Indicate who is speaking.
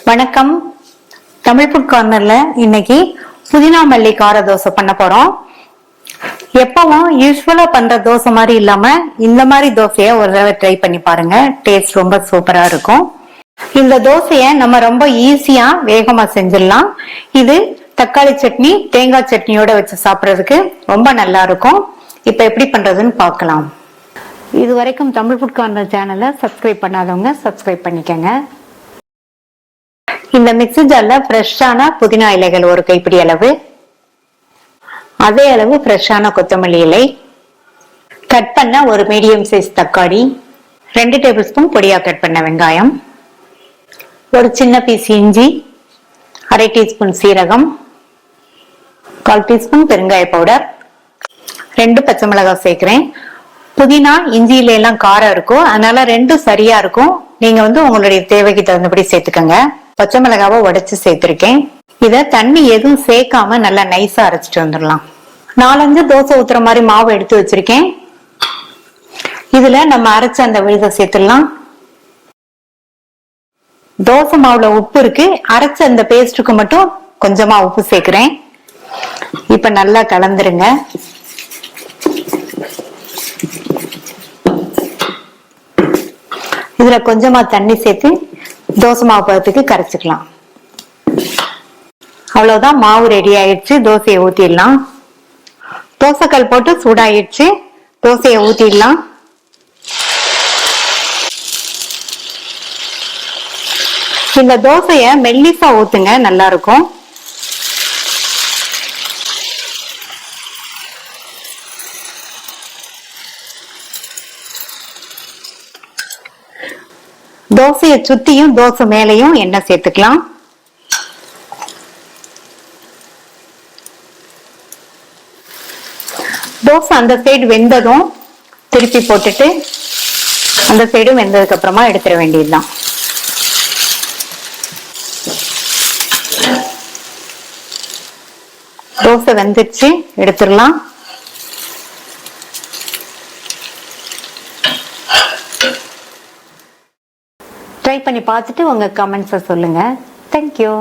Speaker 1: வணக்கம். தமிழ் ஃபுட் கார்னர்ல இன்னைக்கு புதினா மல்லி கார தோசை பண்ண போறோம். எப்பவும் யூஸ்வலா பண்ற தோசை மாதிரி இல்லாம இந்த மாதிரி தோசைய ஒரு தடவை ட்ரை பண்ணி பாருங்க. டேஸ்ட் ரொம்ப சூப்பரா இருக்கும். இந்த தோசைய நம்ம ரொம்ப ஈஸியா வேகமா செஞ்சிடலாம். இது தக்காளி சட்னி தேங்காய் சட்னியோட வச்சு சாப்பிட்றதுக்கு ரொம்ப நல்லா இருக்கும். இப்ப எப்படி பண்றதுன்னு பார்க்கலாம். இது வரைக்கும் தமிழ் ஃபுட் கார்னர் சேனலை சப்ஸ்கிரைப் பண்ணாதவங்க சப்ஸ்கிரைப் பண்ணிக்கங்க. இந்த மிக்ஸி ஜார்ல ஃப்ரெஷ்ஷான புதினா இலைகள் ஒரு கைப்பிடி அளவு, அதே அளவு ஃப்ரெஷ்ஷான கொத்தமல்லி இலை, கட் பண்ண ஒரு மீடியம் சைஸ் தக்காளி, 2 டேபிள் ஸ்பூன் பொடியா கட் பண்ண வெங்காயம், ஒரு சின்ன பீஸ் இஞ்சி, 1/2 டீஸ்பூன் சீரகம், 1/4 டீஸ்பூன் பெருங்காய பவுடர், 2 பச்சை மிளகாய் சேர்க்கிறேன். புதினா இஞ்சியில எல்லாம் காரம் இருக்கும், அதனால 2 சரியா இருக்கும். நீங்க உங்களுடைய தேவைக்கு தகுந்தபடி சேர்த்துக்கங்க. பச்சை மிளகாவை உடைச்சு சேர்த்திருக்கேன். இத தண்ணி எதுவும் சேர்க்காம நல்லா நைஸா அரைச்சிட்டு வந்துடலாம். 4-5 தோசை ஊத்துற மாதிரி மாவு எடுத்து வச்சிருக்கேன். இதுல நம்ம அரைச்ச அந்த விழுதை சேர்த்துடலாம். தோசை மாவுல உப்பு இருக்கு, அரைச்ச அந்த பேஸ்டுக்கு மட்டும் கொஞ்சமா உப்பு சேர்க்கிறேன். இப்ப நல்லா கலந்துருங்க. இதுல கொஞ்சமா தண்ணி சேர்த்து தோசை மாவு பதத்துக்கு கரைச்சிக்கலாம். அவ்வளவுதான், மாவு ரெடி ஆயிடுச்சு. தோசையை ஊத்திடலாம். தோசைக்கல் போட்டு சூடாயிடுச்சு. தோசையை ஊத்திடலாம். இந்த தோசைய மெல்லிசா ஊத்துங்க, நல்லா இருக்கும். தோசையை சுத்தியும் தோசை மேலையும் எண்ணெய் சேர்த்துக்கலாம். தோசை அந்த சைடு வெந்ததும் திருப்பி போட்டுட்டு அந்த சைடும் வெந்ததுக்கு அப்புறமா எடுத்துட வேண்டியதுதான். தோசை வெந்துச்சு, எடுத்துடலாம். ட்ரை பண்ணி பார்த்துட்டு உங்க கமெண்ட்ஸை சொல்லுங்க. தேங்க்யூ.